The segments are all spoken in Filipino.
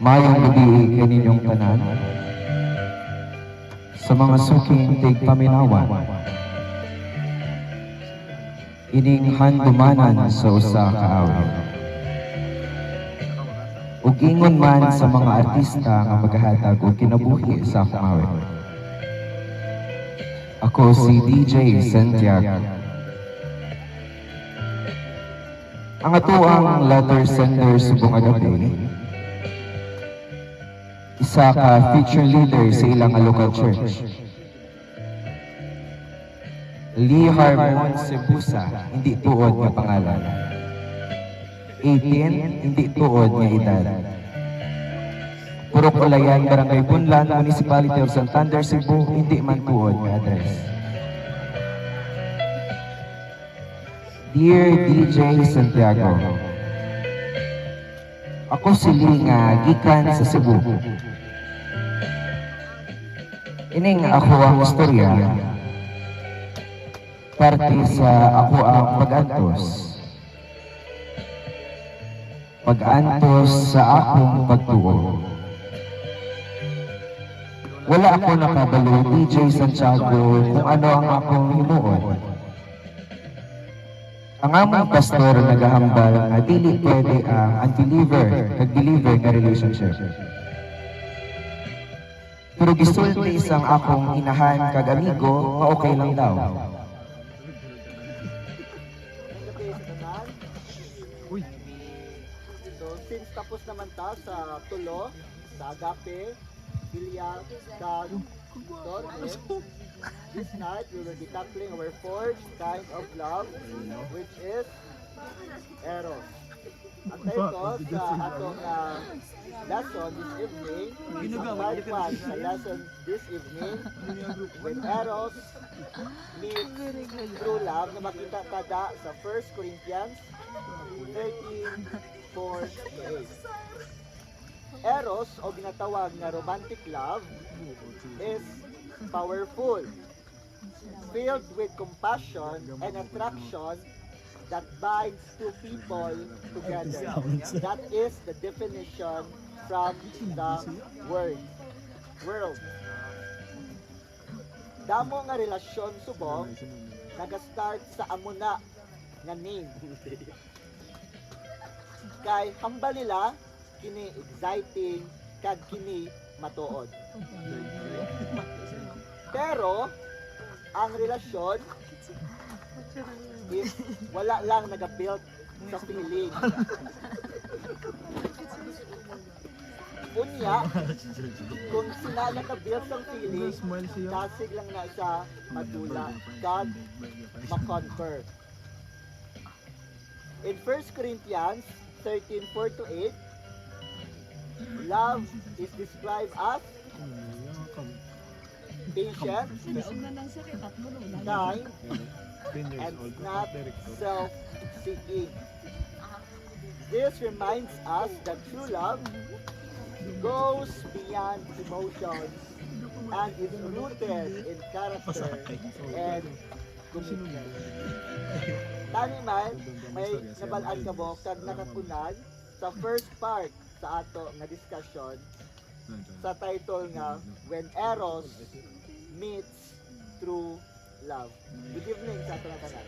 Mayong gabi kaninyong tanan, sa mga suking tigpaminawan, ining handumanan sa usa ka awit. Ug ingon man sa mga artista nga maghahatag og kinabuhi sa akong awit. Ako si DJ Santiago. Ang atuang letter sender subong gabi, isa ka feature leader sa ilang local church. Lee Harmon Cebusa, hindi tuod nga pangalan. 18, hindi tuod nga edad. Purok Ulayan, Barangay Bunlan, Municipality of Santander, Cebu, hindi man tuod nga address. Dear DJ Santiago, ako si Lee nga gikan sa Cebu. Ining ako ang istorya parte sa ako ang pag-antos sa akong pagtuo. Wala ako nakabalo, DJ Santiago, kung ano ang akong himuon. Ang among pastor nagahambal nga dili pwede ang unbeliever kag believer nga relationship. Pero gisulti isang akong inahan kag amigo nga okay lang daw. So since tapos naman ta sa tulo, sa agape, Ilya, kag Dorme, this night we will be tackling our fourth kind of love, which is Eros. Ang title sa atong lesson this evening, ang part 1 sa lesson this evening, when Eros meets true love, na makita kada sa 1 Corinthians 13:4-8. Eros o ginatawag na romantic love is powerful, filled with compassion and attraction that binds two people together. That is the definition from the world. Damo nga relasyon subong nag-start sa amuna nga name. Kay hambal nila kini exciting kag kini matuod. Pero ang relasyon is wala lang nag-build sa feeling. Unya, kung sila nag-build sa feeling, kasig lang na siya madula, God ma-conquer. In 1 Corinthians 13:4-8, love is described as patient, kind, and not self-seeking. This reminds us that true love goes beyond emotions and is rooted in character and commitment. Tani man, may nabalaan ka mo kag nakakunag sa first part sa ato nga discussion sa title nga When Eros Meets True Love. Good evening sa ato nga tanan.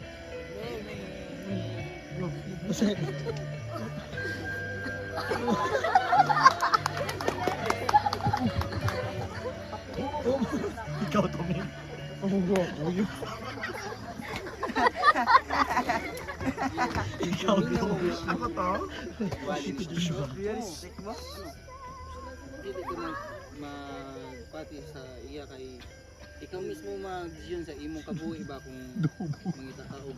Ikaw to me. Ikaw to. Ako to? Realistic mo? Hindi ko magpati sa iya kay ikaw mismo mag-decision sa imong kabuhi ba kung mangita ka o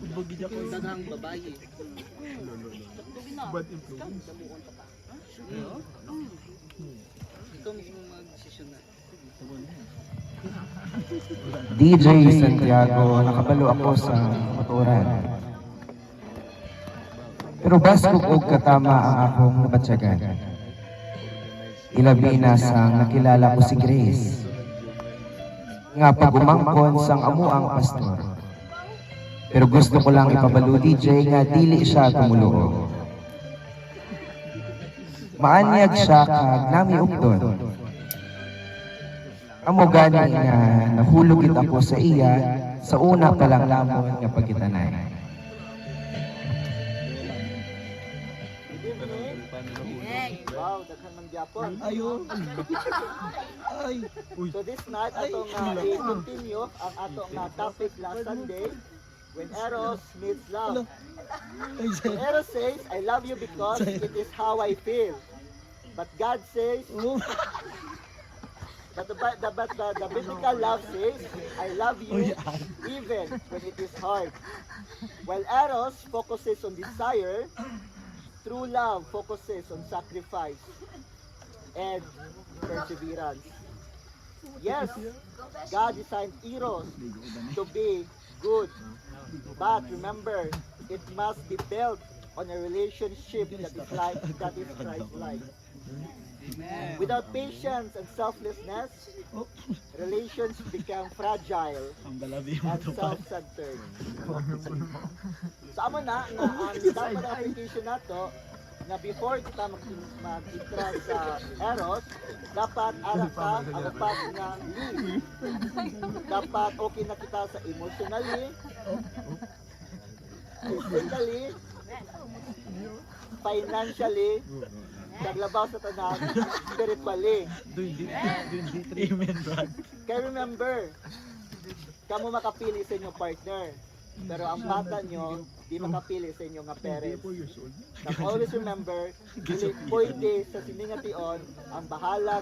daghang babae. Bad influence. Ikaw mismo mag-decision na. DJ Santiago, nakabalo ako sa motoran. Pero baskog og katama ang akong nabatyagan. Ilabi na sang nakilala ko si Grace, nga pagumangkon sang amuang pastor. Pero gusto ko lang ipabalo DJ nga dili siya tumuluog. maanyag siya kag nami ugton. Amo gani nga nahulog gid ako sa iya sa una pa lang lamon nga pagkitanay. Good evening. Wow, daghan man gyapon. Ayun. Ay. Uy. So this night atong i-continue ang atong topic last Sunday, when Eros meets love. Ay, So Eros says, I love you because it is how I feel. But God says, Oh. but the biblical love says, I love you even when it is hard. While Eros focuses on desire, true love focuses on sacrifice and perseverance. Yes, God designed Eros to be good, but remember, it must be built on a relationship that is Christ-like. Without patience and selflessness, relations become fragile Ang balabi mo and to pa. self-centered. So amo na nga ang dapat ang application nato na before kita mag-itra sa Eros, dapat ara ka ang upat nga lead. Dapat okay na kita sa emotionally, physically, financially, naglabaw sa tanan, spiritually. Amen, Brad. Kaya remember, kamo makapili sa inyong partner. Pero ang bata nyo, di makapili sa inyong nga parents. Now, always remember, dili pwede sa siningation ang bahalag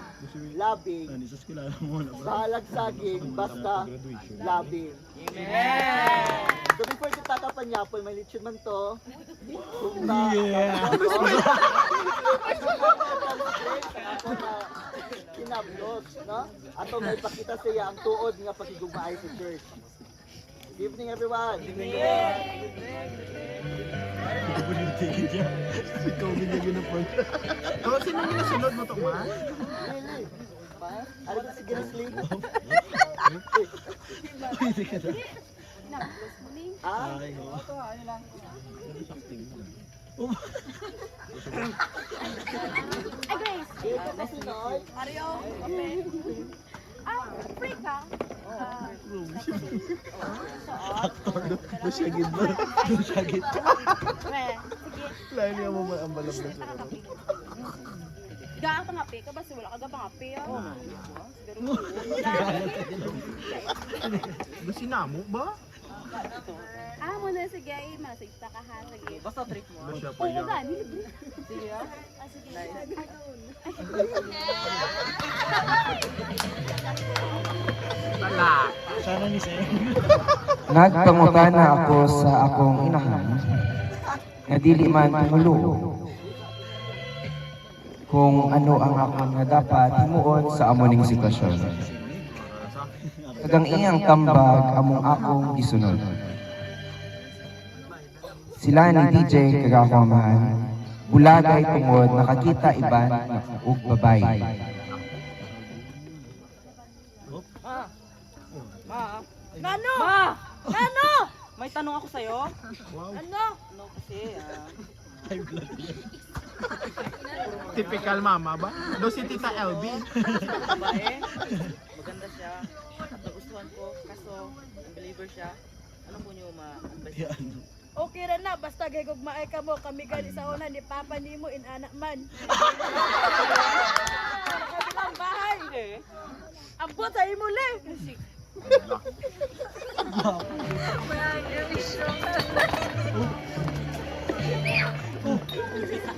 labing, Ano, sa eskwela mo na, Brad. bahalag saging, basta labing. So before kita kapanyapon, may lechon man to. Sumba. Yeah. Kinablos, no? Ato may ipakita sa iya ang tuod nga pakigugmaay sa church. Good evening, everyone. Tigil niya. Ikaw binigyan na po. Oh, sino ginasunod mo to, man? Really? Ano ba si Grizzly? Pwede ka na. Ah? Ay, oh. Ay, Grace! Dito na si Noy. Mario! Okay. Ah, free ka? Actor, do siya gid ba? Do siya gid. We, sige. Lain niya mo ang balab na siya. Gaang pangapi ka ba? Wala ka pangapi ah. Do sinamo ba? Ah, muna sige. Ay, masagta ka ha. Sige. Basta trick mo. Do siya pa Oo, yan. gani. Libre. Sige ah. Ah, sige. Sana ni Seng. Nagpangutana ako sa akong inahan nga dili man tumulo kung ano ang akong nga dapat himuon sa amoning sitwasyon. Kagang iyang tambag among akong gisunod. Sila ni DJ kagakamahan, bulagay tungod nakakita iban ug babay. Nano? Ma! Nano? May tanong ako sa'yo. Ano? Ano kasi, High blood yan. Typical mama ba? Do si Tita LB. babae, maganda siya, nagustuhan ko, kaso, unbeliever siya. Ano po niyo ma-advise? Yan. Okay ra na, basta gigugmaay ka mo, kami gali sa una ni Papa nimo in anak man. Kabilang bahay. Eh, Ambot sa imo le.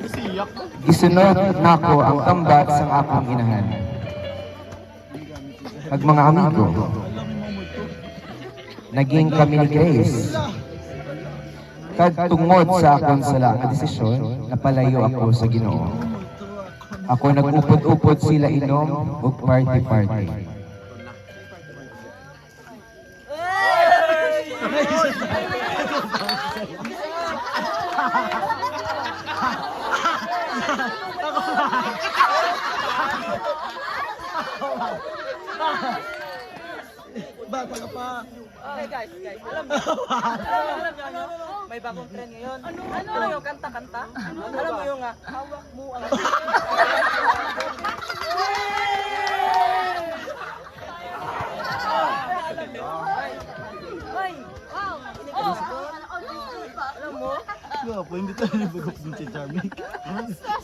Siyak. Gisunod nako ang tambag sang akong inahan. Ag mga amigo, Alam mo mo to. naging kami ni Grace. Kag tungod sa akong sala nga desisyon, napalayo ako sa Ginoo. Ako nagupod-upod sila inom ug party-party. Bata ka pa. okay guys, alam niyo, ano? May bagong trend ngayon. Ano yung kanta-kanta? Alam mo yung hawak mo ang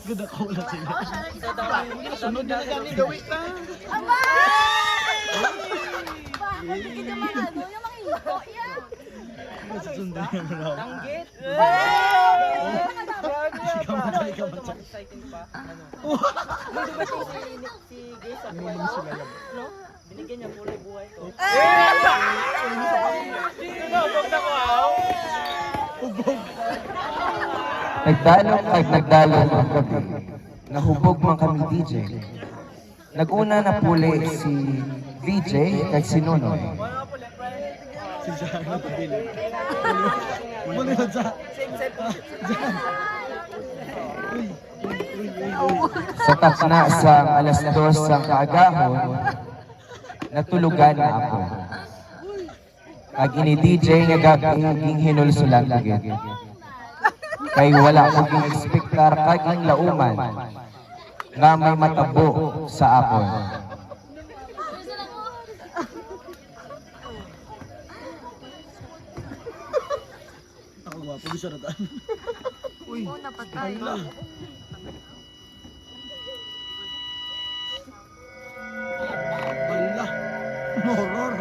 Ganda ka wala sila. Isa daw ang Sunod na gani gawin ta. Bakit naman ano? Yung mga ito, yan. Sundan yan bro. tanggit. Exciting pa. Ano? Hindi ba si Grace sa buhay ko? No? Binigyan niya kulay buhay ko. Nagdalo ang gabi. Nahubog man kami DJ. Naguna na puli si VJ kag si Nonoy. Si Zara pabili. Muna yun sa. Sa takna sa alas 2 sa kaagahon, natulugan na ako. Kag ini DJ nga gabi ging hinulsulan agad. Kay wala ko ging ekspektar kag ang lauman nga may matabo sa akon. Ako gwapo di saratan. Uy. Oh, napatay. Hala. Hala. Horror.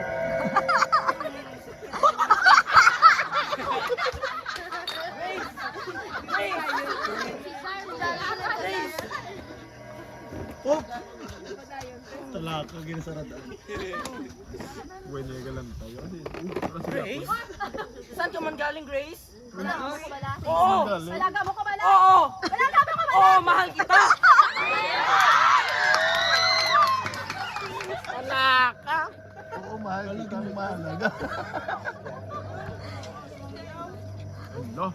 Oh. Talaka gini saratan. Bueno, galang tayo. Grace? Saan ka man galing, Grace? Wala mo ka bala? Oo! Walaga mo ka bala? Oo! Walaga mo ka bala? Oo, mahal kita! Wala ka! Oo, mahal kita ang mahalaga. Ano?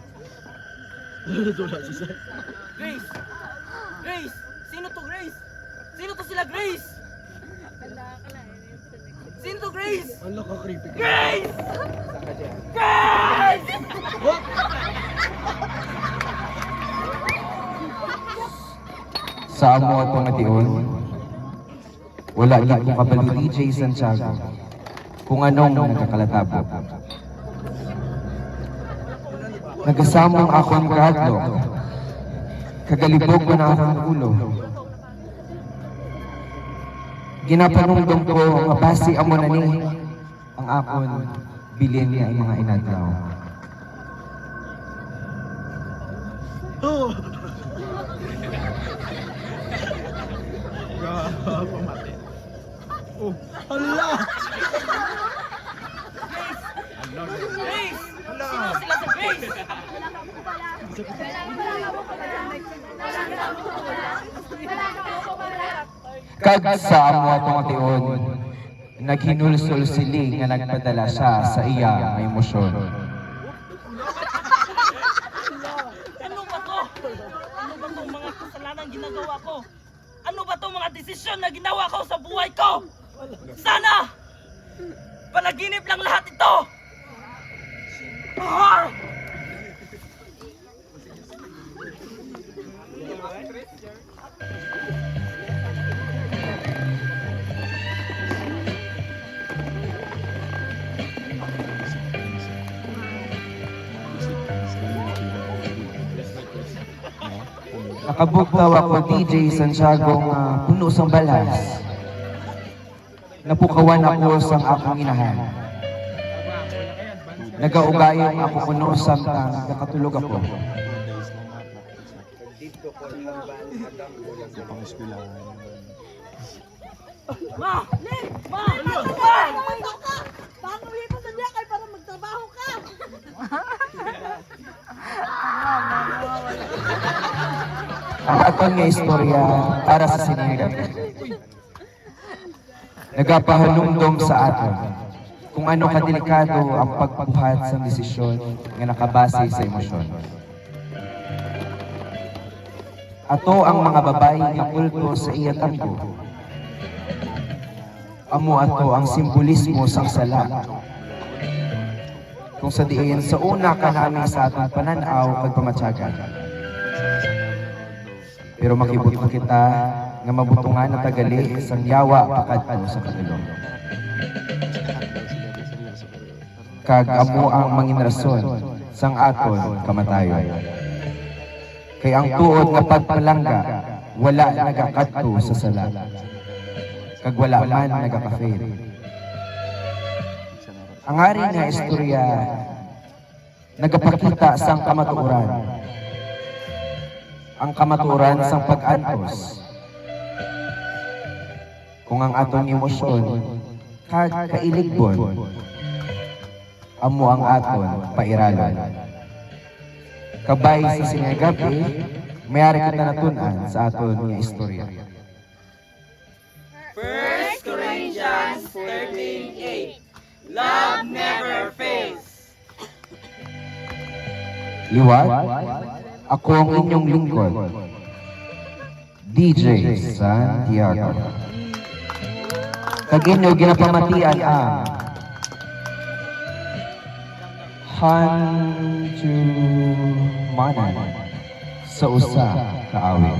Tula si Sir. Grace! Grace! Sino to, Grace? Sino to sila, Grace? Sino to, Grace? Ano ka creepy ka? Grace! Grace! Sa amo atong ation, wala gid ko kabalo DJ Santiago kung anong nagkakalatabog. Nagasamong akong kahadlok, kagalibog ko na akong ulo. Ginapanungdong ko nga basi amo na ni ang akon bilin niya ang mga inadlaw. Oh! Pamati. Oh! Hala! Grace! Sino sila sa Grace? Walaga mo ka bala? Walaga mo ka bala? Walaga mo ka bala? Walaga mo ka bala? Kag sa amo atong ation, naghinulsol sili nga nagpadala siya sa iya nga emosyon. Ano ba to? Ano ba tong mga kasalanan ginagawa ko? Ano ba tong mga desisyon na ginawa ko sa buhay ko? Sana! Panaginip lang lahat ito! Ah! Nakabugtaw ako DJ Santiago nga puno sang balas. Napukawan ako sang akong inahan. Nagaugayong ako kuno samtang nakatulog ako. Ma! Ma! Tumayo ka! Panguwi pa sa diya kay para magtrabaho ka! Ang atong nga istorya para sa sinigang. Nagapahanumdom sa aton kung ano kadelikado ang pagbuhat sa desisyon nga nakabase sa emosyon. Ato ang mga babae nga kulto sa iya tangko. Amo ato ang simbolismo sang sala. Kung sa diin sa una ka namin sa atong pananaw kag pamatyagan. Pero makibot pa kita nga mabutungan na tagali sang yawa pakadto sa kadulong. Kag amo ang mangin rason sang aton kamatayon. Kay ang tuod nga pagpalangga, wala nagakadto sa sala. Kag wala man nagaka-fail. Ang ari nga istorya nagapakita sang kamatuoran. Ang kamatuoran sang pag-antos. Kung ang atong emosyon kag kailigbon, amo ang aton pairalon. Kabay sa sinagabi, mayari kita natunan sa aton nga istorya. 1 Corinthians 13:8. Love never fails. Liwat, ako ang inyong lingkod, DJ Santiago. Kag inyo ginapamatian ang Hanjumanan sa usa ka awit.